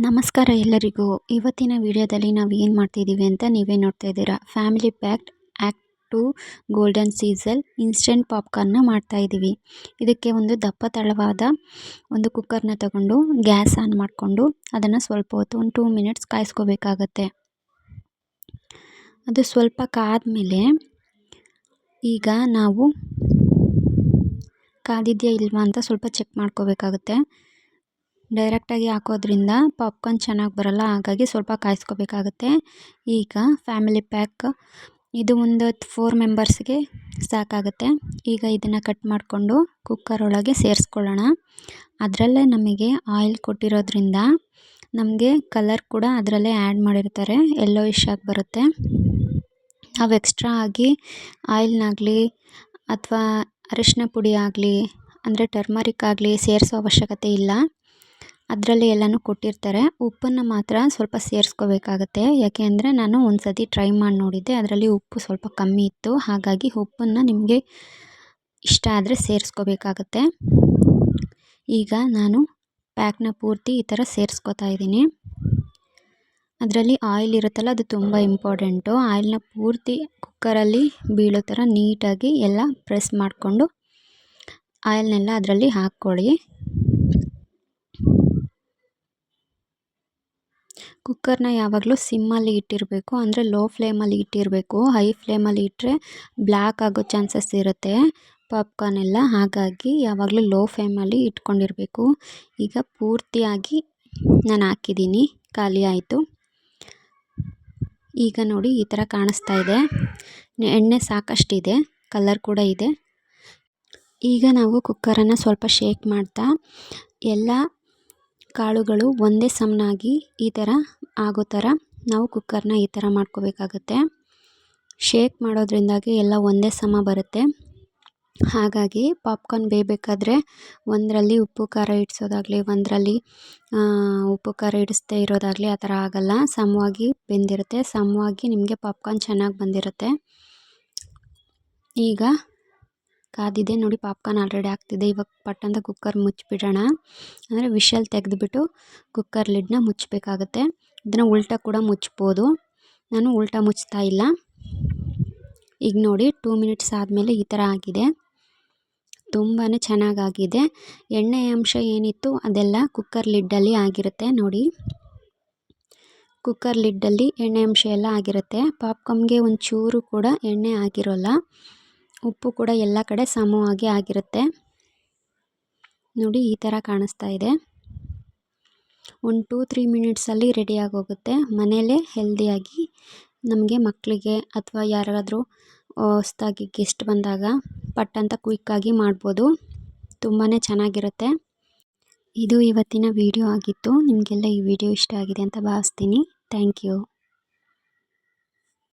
ನಮಸ್ಕಾರ ಎಲ್ಲರಿಗೂ. ಇವತ್ತಿನ ವಿಡಿಯೋದಲ್ಲಿ ನಾವು ಏನು ಮಾಡ್ತಿದ್ದೀವಿ ಅಂತ ನೀವೇ ನೋಡ್ತಾ ಇದ್ದೀರಾ. Family packed act 2 golden sizzle instant ಪಾಪ್ಕಾರ್ನ್ನ ಮಾಡ್ತಾ ಇದ್ದೀವಿ. ಇದಕ್ಕೆ ಒಂದು ದಪ್ಪ ತಳವಾದ ಒಂದು ಕುಕ್ಕರ್ನ ತಗೊಂಡು ಗ್ಯಾಸ್ ಆನ್ ಮಾಡಿಕೊಂಡು ಅದನ್ನು ಸ್ವಲ್ಪ ಹೊತ್ತು ಒಂದು 2 ಮಿನಿಟ್ಸ್ ಕಾಯಿಸ್ಕೋಬೇಕಾಗತ್ತೆ. ಅದು ಸ್ವಲ್ಪ ಕಾದ್ಮೇಲೆ ಈಗ ನಾವು ಕಾದಿದೆಯಾ ಇಲ್ವಾ ಅಂತ ಸ್ವಲ್ಪ ಚೆಕ್ ಮಾಡ್ಕೋಬೇಕಾಗುತ್ತೆ. ಡೈರೆಕ್ಟಾಗಿ ಹಾಕೋದ್ರಿಂದ ಪಾಪ್ಕಾರ್ನ್ ಚೆನ್ನಾಗಿ ಬರಲ್ಲ, ಹಾಗಾಗಿ ಸ್ವಲ್ಪ ಕಾಯಿಸ್ಕೋಬೇಕಾಗತ್ತೆ. ಈಗ ಫ್ಯಾಮಿಲಿ ಪ್ಯಾಕ್ ಇದು ಒಂದು 4 ಮೆಂಬರ್ಸ್ಗೆ ಸಾಕಾಗುತ್ತೆ. ಈಗ ಇದನ್ನು ಕಟ್ ಮಾಡಿಕೊಂಡು ಕುಕ್ಕರ್ ಒಳಗೆ ಸೇರಿಸ್ಕೊಳ್ಳೋಣ. ಅದರಲ್ಲೇ ನಮಗೆ ಆಯಿಲ್ ಕೊಟ್ಟಿರೋದ್ರಿಂದ ನಮಗೆ ಕಲರ್ ಕೂಡ ಅದರಲ್ಲೇ ಆ್ಯಡ್ ಮಾಡಿರ್ತಾರೆ, ಯೆಲ್ಲೋಯಿಶ್ ಆಗಿ ಬರುತ್ತೆ. ನಾವು ಎಕ್ಸ್ಟ್ರಾ ಆಗಿ ಆಯಿಲ್ನಾಗಲಿ ಅಥವಾ ಅರಿಶಿನ ಪುಡಿ ಆಗಲಿ ಅಂದರೆ ಟರ್ಮರಿಕ್ ಆಗಲಿ ಸೇರಿಸೋ ಅವಶ್ಯಕತೆ ಇಲ್ಲ. ಅದರಲ್ಲಿ ಎಲ್ಲನೂ ಕೊಟ್ಟಿರ್ತಾರೆ. ಉಪ್ಪನ್ನು ಮಾತ್ರ ಸ್ವಲ್ಪ ಸೇರಿಸ್ಕೋಬೇಕಾಗತ್ತೆ. ಯಾಕೆ ಅಂದರೆ ನಾನು ಒಂದು ಸತಿ ಟ್ರೈ ಮಾಡಿ ನೋಡಿದ್ದೆ, ಅದರಲ್ಲಿ ಉಪ್ಪು ಸ್ವಲ್ಪ ಕಮ್ಮಿ ಇತ್ತು. ಹಾಗಾಗಿ ಉಪ್ಪನ್ನು ನಿಮಗೆ ಇಷ್ಟ ಆದರೆ ಸೇರಿಸ್ಕೋಬೇಕಾಗತ್ತೆ. ಈಗ ನಾನು ಪ್ಯಾಕ್ನ ಪೂರ್ತಿ ಈ ಥರ ಸೇರಿಸ್ಕೋತಾ ಇದ್ದೀನಿ. ಅದರಲ್ಲಿ ಆಯಿಲ್ ಇರುತ್ತಲ್ಲ, ಅದು ತುಂಬ ಇಂಪಾರ್ಟೆಂಟು. ಆಯಿಲ್ನ ಪೂರ್ತಿ ಕುಕ್ಕರಲ್ಲಿ ಬೀಳೋ ಥರ ನೀಟಾಗಿ ಎಲ್ಲ ಪ್ರೆಸ್ ಮಾಡಿಕೊಂಡು ಆಯಿಲ್ನೆಲ್ಲ ಅದರಲ್ಲಿ ಹಾಕ್ಕೊಳ್ಳಿ. ಕುಕ್ಕರ್ನ ಯಾವಾಗಲೂ ಸಿಮ್ಮಲ್ಲಿ ಇಟ್ಟಿರಬೇಕು, ಅಂದರೆ ಲೋ ಫ್ಲೇಮಲ್ಲಿ ಇಟ್ಟಿರಬೇಕು. ಹೈ ಫ್ಲೇಮಲ್ಲಿ ಇಟ್ಟರೆ ಬ್ಲ್ಯಾಕ್ ಆಗೋ ಚಾನ್ಸಸ್ ಇರುತ್ತೆ ಪಾಪ್ಕಾರ್ನ್ ಎಲ್ಲ. ಹಾಗಾಗಿ ಯಾವಾಗಲೂ ಲೋ ಫ್ಲೇಮಲ್ಲಿ ಇಟ್ಕೊಂಡಿರಬೇಕು. ಈಗ ಪೂರ್ತಿಯಾಗಿ ನಾನು ಹಾಕಿದ್ದೀನಿ, ಖಾಲಿ ಆಯಿತು. ಈಗ ನೋಡಿ ಈ ಥರ ಕಾಣಿಸ್ತಾ ಇದೆ. ಎಣ್ಣೆ ಸಾಕಷ್ಟಿದೆ, ಕಲರ್ ಕೂಡ ಇದೆ. ಈಗ ನಾವು ಕುಕ್ಕರನ್ನು ಸ್ವಲ್ಪ ಶೇಕ್ ಮಾಡ್ತಾ ಎಲ್ಲ ಕಾಳುಗಳು ಒಂದೇ ಸಮನಾಗಿ ಈ ಥರ ಆಗೋ ಥರ ನಾವು ಕುಕ್ಕರ್ನ ಈ ಥರ ಮಾಡ್ಕೋಬೇಕಾಗತ್ತೆ. ಶೇಕ್ ಮಾಡೋದ್ರಿಂದಾಗಿ ಎಲ್ಲ ಒಂದೇ ಸಮ ಬರುತ್ತೆ. ಹಾಗಾಗಿ ಪಾಪ್ಕಾರ್ನ್ ಬೇಯಬೇಕಾದ್ರೆ ಒಂದರಲ್ಲಿ ಉಪ್ಪು ಖಾರ ಇಡಿಸೋದಾಗಲಿ, ಒಂದರಲ್ಲಿ ಉಪ್ಪು ಖಾರ ಇಡಿಸ್ದೇ ಇರೋದಾಗಲಿ ಆ ಥರ ಆಗೋಲ್ಲ. ಸಮವಾಗಿ ಬೆಂದಿರುತ್ತೆ, ಸಮವಾಗಿ ನಿಮಗೆ ಪಾಪ್ಕಾರ್ನ್ ಚೆನ್ನಾಗಿ ಬಂದಿರುತ್ತೆ. ಈಗ ಕಾದಿದೆ ನೋಡಿ, ಪಾಪ್ಕಾರ್ನ್ ಆಲ್ರೆಡಿ ಆಗ್ತಿದೆ. ಇವಾಗ ಪಟ್ಟಂತ ಕುಕ್ಕರ್ ಮುಚ್ಚಿಬಿಡೋಣ, ಅಂದರೆ ವಿಷಲ್ ತೆಗೆದುಬಿಟ್ಟು ಕುಕ್ಕರ್ ಲಿಡ್ನ ಮುಚ್ಚಬೇಕಾಗತ್ತೆ. ಇದನ್ನು ಉಲ್ಟಾ ಕೂಡ ಮುಚ್ಬೋದು, ನಾನು ಉಲ್ಟಾ ಮುಚ್ತಾ ಇಲ್ಲ. ಈಗ ನೋಡಿ 2 ಮಿನಿಟ್ಸ್ ಆದಮೇಲೆ ಈ ಥರ ಆಗಿದೆ, ತುಂಬಾ ಚೆನ್ನಾಗಾಗಿದೆ. ಎಣ್ಣೆ ಅಂಶ ಏನಿತ್ತು ಅದೆಲ್ಲ ಕುಕ್ಕರ್ ಲಿಡ್ಡಲ್ಲಿ ಆಗಿರುತ್ತೆ ನೋಡಿ. ಕುಕ್ಕರ್ ಲಿಡ್ಡಲ್ಲಿ ಎಣ್ಣೆ ಅಂಶ ಎಲ್ಲ ಆಗಿರುತ್ತೆ. ಪಾಪ್ಕಾರ್ನ್ಗೆ ಒಂಚೂರು ಕೂಡ ಎಣ್ಣೆ ಆಗಿರೋಲ್ಲ. ಉಪ್ಪು ಕೂಡ ಎಲ್ಲ ಕಡೆ ಸಮವಾಗಿ ಆಗಿರುತ್ತೆ ನೋಡಿ. ಈ ಥರ ಕಾಣಿಸ್ತಾ ಇದೆ. ಒಂದು 2-3 ಮಿನಿಟ್ಸಲ್ಲಿ ರೆಡಿಯಾಗಿ ಹೋಗುತ್ತೆ. ಮನೆಯಲ್ಲೇ ಹೆಲ್ದಿಯಾಗಿ ನಮಗೆ ಮಕ್ಕಳಿಗೆ ಅಥವಾ ಯಾರಾದರೂ ಹೊಸ್ದಾಗಿ ಗೆಸ್ಟ್ ಬಂದಾಗ ಪಟ್ಟಂತ ಕ್ವಿಕ್ಕಾಗಿ ಮಾಡ್ಬೋದು. ತುಂಬಾ ಚೆನ್ನಾಗಿರುತ್ತೆ. ಇದು ಇವತ್ತಿನ ವಿಡಿಯೋ ಆಗಿತ್ತು. ನಿಮಗೆಲ್ಲ ಈ ವಿಡಿಯೋ ಇಷ್ಟ ಆಗಿದೆ ಅಂತ ಭಾವಿಸ್ತೀನಿ. Thank you.